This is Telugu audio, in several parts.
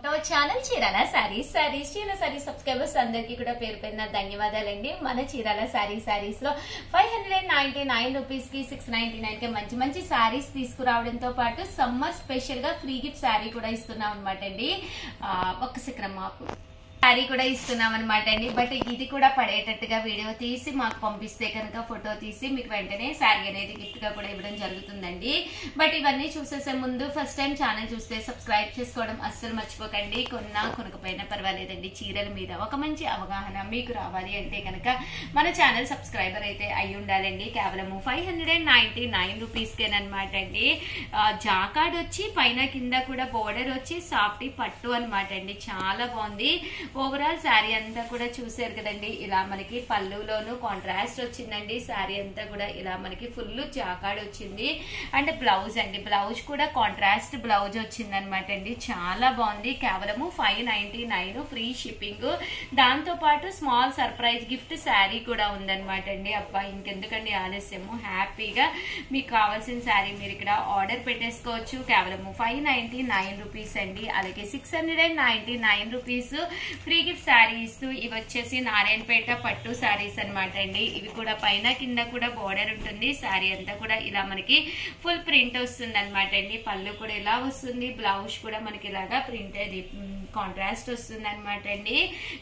ఛానల్ చీరాల సారీస్ చీరాల సారీస్ సబ్స్క్రైబర్స్ అందరికీ కూడా పేరు పేరున ధన్యవాదాలండి. మన చీరాల సారీస్ లో 599 రూపీస్ కి 699 కి మంచి మంచి సారీస్ తీసుకురావడంతో పాటు సమ్మర్ స్పెషల్ గా ఫ్రీ గిఫ్ట్ సారీ కూడా ఇస్తున్నాం అనమాట అండి. ఒక్క సెకండ్ మాకు సారీ కూడా ఇస్తున్నాం అనమాట అండి. బట్ ఇది కూడా పడేటట్టుగా వీడియో తీసి మాకు పంపిస్తే కనుక ఫోటో తీసి మీకు వెంటనే సారీ అనేది గిఫ్ట్ గా కూడా ఇవ్వడం జరుగుతుందండి. బట్ ఇవన్నీ చూసేసే ముందు ఫస్ట్ టైం ఛానల్ చూస్తే సబ్స్క్రైబ్ చేసుకోవడం అస్సలు మర్చిపోకండి. కొనకపోయినా పర్వాలేదండి, చీరల మీద ఒక మంచి అవగాహన మీకు రావాలి అంటే కనుక మన ఛానల్ సబ్స్క్రైబర్ అయితే అయి ఉండాలండి. కేవలము 599 రూపీస్ కేనమాట అండి. జాకార్డ్ వచ్చి పైన కింద కూడా బోర్డర్ వచ్చి సాఫ్టీ పట్టు అనమాట అండి. చాలా బాగుంది. ఓవరాల్ శారీ అంతా కూడా చూసారు కదండి. ఇలా మనకి పళ్ళులోను కాంట్రాస్ట్ వచ్చిందండి. శారీ అంతా కూడా ఇలా మనకి ఫుల్ జాకార్డ్ వచ్చింది. అండ్ బ్లౌజ్ అండి, బ్లౌజ్ కూడా కాంట్రాస్ట్ బ్లౌజ్ వచ్చింది అనమాట అండి. చాలా బాగుంది. కేవలము 599 ఫ్రీ షిప్పింగ్. దాంతో పాటు స్మాల్ సర్ప్రైజ్ గిఫ్ట్ శారీ కూడా ఉందన్నమాట అండి. అబ్బా ఇంకెందుకండి ఆలస్యము, హ్యాపీగా మీకు కావాల్సిన శారీ మీరు ఇక్కడ ఆర్డర్ పెట్టేసుకోవచ్చు. కేవలము 599 రూపీస్ అండి. అలాగే 699 రూపీస్ ఫ్రీ గిఫ్ట్ శారీ ఇస్తూ ఇవి వచ్చేసి నారాయణపేట పట్టు శారీస్ అనమాట అండి. ఇవి కూడా పైన కింద కూడా బోర్డర్ ఉంటుంది. శారీ అంతా కూడా ఇలా మనకి ఫుల్ ప్రింట్ వస్తుంది అనమాట అండి. పళ్ళు కూడా ఇలా వస్తుంది. బ్లౌజ్ కూడా మనకి ఇలాగా ప్రింట్ అది కాంట్రాస్ట్ వస్తుంది అనమాట అండి.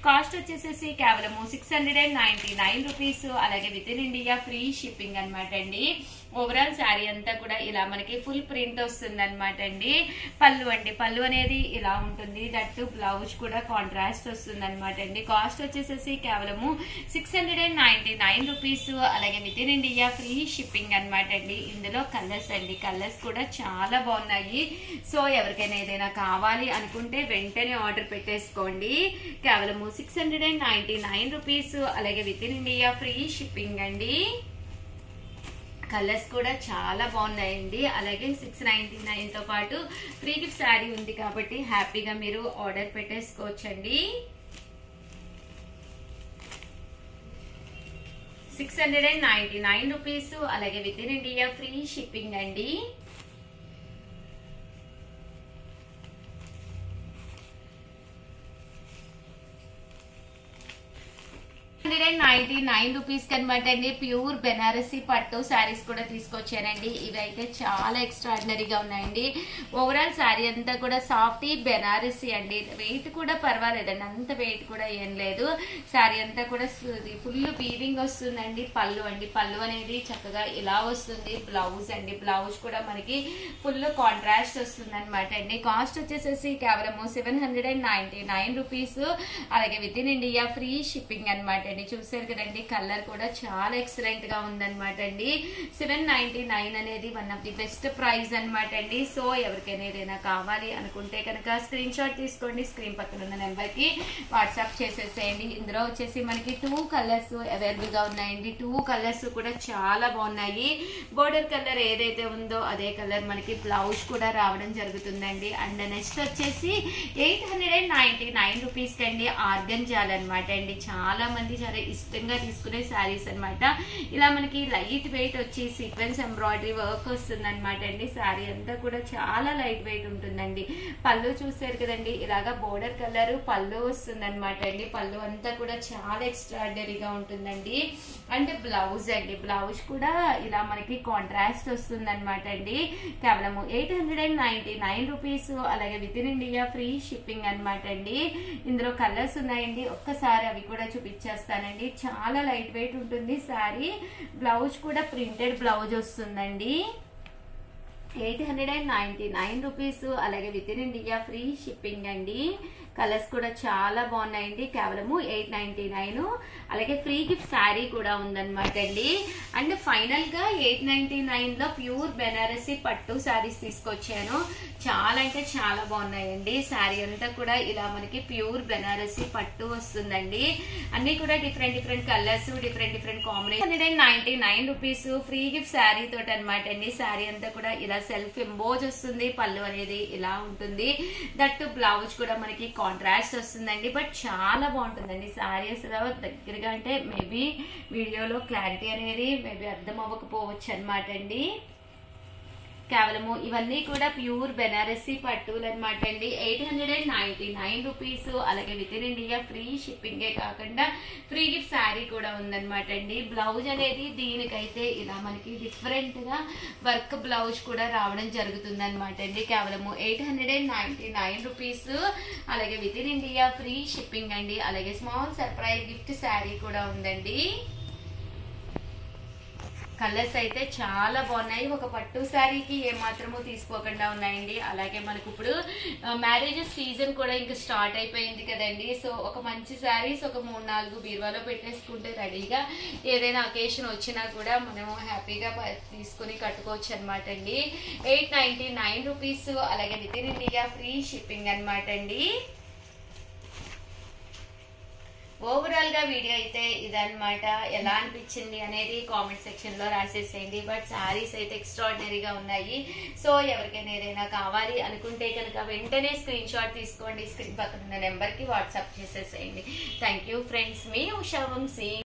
కాస్ట్ వచ్చేసేసి కేవలము 699 రూపీస్. అలాగే with in India free shipping అనమాట అండి. ఓవరాల్ శారీ అంతా కూడా ఇలా మనకి ఫుల్ ప్రింట్ వస్తుంది అనమాట అండి. పళ్ళు అండి, పళ్ళు అనేది ఇలా ఉంటుంది. దట్టు బ్లౌజ్ కూడా కాంట్రాస్ట్ వస్తుంది అనమాట అండి. కాస్ట్ వచ్చేసేసి కేవలము 699 రూపీస్. అలాగే with in India free shipping అనమాట అండి. ఇందులో కలర్స్ అండి, కలర్స్ కూడా చాలా బాగున్నాయి. సో ఎవరికైనా ఏదైనా కావాలి అనుకుంటే వెంటనే ఆర్డర్ పెట్టేసుకోండి. కేవలము 699 రూపీస్. అలాగే with in India free shipping అండి. కలర్స్ కూడా చాలా బాగున్నాయండి. అలాగే 699 తో పాటు ఫ్రీ గిఫ్ట్ శారీ ఉంది కాబట్టి హ్యాపీగా మీరు ఆర్డర్ పెట్టేసుకోవచ్చండి. 699 రూపీస్. అలాగే with in India free shipping అండి. రూపీస్ కనమాట అండి. ప్యూర్ బెనారసీ పట్టు శారీస్ కూడా తీసుకొచ్చానండి. ఇవి అయితే చాలా ఎక్స్ట్రాడినరీగా ఉన్నాయండి. ఓవరాల్ శారీ అంతా కూడా సాఫ్టీ బెనారసీ అండి. వెయిట్ కూడా పర్వాలేదండి, అంత వెయిట్ కూడా ఏం లేదు. శారీ అంతా కూడా ఫుల్ వీవింగ్ వస్తుందండి. పళ్ళు అండి, పళ్ళు అనేది చక్కగా ఇలా వస్తుంది. బ్లౌజ్ అండి, బ్లౌజ్ కూడా మనకి ఫుల్ కాంట్రాస్ట్ వస్తుంది అనమాట అండి. కాస్ట్ వచ్చేసేసి కేవలము 799 రూపీస్. అలాగే with in India free shipping అనమాట అండి. చూసారు కదండి, కలర్ కూడా చాలా ఎక్సలెంట్ గా ఉందన్నమాట అండి. 799 అనేది one of the best price అనమాట అండి. సో ఎవరికైనా ఏదైనా కావాలి అనుకుంటే కనుక స్క్రీన్ షాట్ తీసుకోండి. స్క్రీన్ పక్కన ఉన్న నెంబర్ కి వాట్సాప్ చేసేసేయండి. ఇందులో వచ్చేసి మనకి 2 కలర్స్ అవైలబుల్ గా ఉన్నాయండి. 2 కలర్స్ కూడా చాలా బాగున్నాయి. బోర్డర్ కలర్ ఏదైతే ఉందో అదే కలర్ మనకి బ్లౌజ్ కూడా రావడం జరుగుతుందండి. అండ్ నెక్స్ట్ వచ్చేసి 899 రూపీస్ అండి. ఆర్గంజాల్ అనమాట అండి. చాలా మంది చాలా ఇష్టంగా తీసుకునే శారీస్ అనమాట. ఇలా మనకి లైట్ వెయిట్ వచ్చి సీక్వెన్స్ ఎంబ్రాయిడరీ వర్క్ వస్తుంది అనమాట అండి. శారీ అంతా కూడా చాలా లైట్ వెయిట్ ఉంటుందండి. పళ్ళు చూసారు కదండి, ఇలాగా బోర్డర్ కలర్ పళ్ళు వస్తుంది అనమాట అండి. పళ్ళు అంతా కూడా చాలా ఎక్స్ట్రాడినరీగా ఉంటుందండి. అండ్ బ్లౌజ్ అండి, బ్లౌజ్ కూడా ఇలా మనకి కాంట్రాస్ట్ వస్తుంది అనమాట అండి. కేవలం 899 రూపీస్. అలాగే with in India free shipping అనమాట అండి. ఇందులో కలర్స్ ఉన్నాయండి, ఒక్కసారి అవి కూడా చూపించేస్తానండి. చాలా లైట్ వెయిట్ ఉంటుంది శారీ. బ్లౌజ్ కూడా ప్రింటెడ్ బ్లౌజ్ వస్తుందండి. 899 రూపీస్. అలాగే with in India free shipping అండి. కలర్స్ కూడా చాలా బాగున్నాయండి. కేవలము 899. అలాగే ఫ్రీ గిఫ్ట్ శారీ కూడా ఉందన్నమాట అండి. అండ్ ఫైనల్ గా 899 లో ప్యూర్ బెనారసీ పట్టు శారీస్ తీసుకొచ్చాను. చాలా అంటే చాలా బాగున్నాయండి. శారీ అంతా కూడా ఇలా మనకి ప్యూర్ బెనారసీ పట్టు వస్తుందండి. అన్ని కూడా different different colours, different combination. 899 rupees free gift sari తోటి అనమాట అండి. శారీ అంతా కూడా ఇలా సెల్ఫ్ ఎంబోజ్ వస్తుంది. పళ్ళు అనేది ఇలా ఉంటుంది. దట్టు బ్లౌజ్ కూడా మనకి కాంట్రాస్ట్ వస్తుందండి. బట్ చాలా బాగుంటుందండి శారీ. అసలు దగ్గరగా అంటే మేబీ వీడియోలో క్లారిటీ అనేది మేబీ అర్థం అవ్వకపోవచ్చు అనమాట అండి. కేవలము ఇవన్నీ కూడా ప్యూర్ బెనారసీ పట్టులు అనమాట అండి. 899 రూపీస్. అలాగే విత్ ఇన్ ఇండియా ఫ్రీ షిప్పింగే కాకుండా ఫ్రీ గిఫ్ట్ శారీ కూడా ఉందన్నమాట అండి. బ్లౌజ్ అనేది దీనికైతే ఇలా మనకి డిఫరెంట్ గా వర్క్ బ్లౌజ్ కూడా రావడం జరుగుతుంది అనమాట అండి. కేవలము 899 రూపీస్. అలాగే with in India free shipping అండి. అలాగే స్మాల్ సర్ప్రైజ్ గిఫ్ట్ శారీ కూడా ఉందండి. కలర్స్ అయితే చాలా బాగున్నాయి. ఒక పట్టు శారీకి ఏమాత్రము తీసుకోకుండా ఉన్నాయండి. అలాగే మనకు ఇప్పుడు మ్యారేజెస్ సీజన్ కూడా ఇంకా స్టార్ట్ అయిపోయింది కదండి. సో ఒక మంచి శారీస్ ఒక 3-4 బీరువాలో పెట్టేసుకుంటే రెడీగా ఏదైనా అకేషన్ వచ్చినా కూడా మనము హ్యాపీగా తీసుకుని కట్టుకోవచ్చు అనమాట అండి. 899 రూపీస్. అలాగే with in India free shipping అనమాట అండి. ఓవరాల్ గా వీడియో అయితే ఇదన్నమాట. ఎలా అనిపించింది అనేది కామెంట్ సెక్షన్ లో రాసేసేయండి. బట్ శారీస్ అయితే ఎక్స్ట్రాడినరీగా ఉన్నాయి. సో ఎవరికైనా ఏదైనా కావాలి అనుకుంటే కనుక వెంటనే స్క్రీన్ షాట్ తీసుకోండి. స్క్రీన్ పక్కన ఉన్న నెంబర్ కి వాట్సాప్ చేసేసేయండి. Thank you friends. మీ ఉషా వంశీ.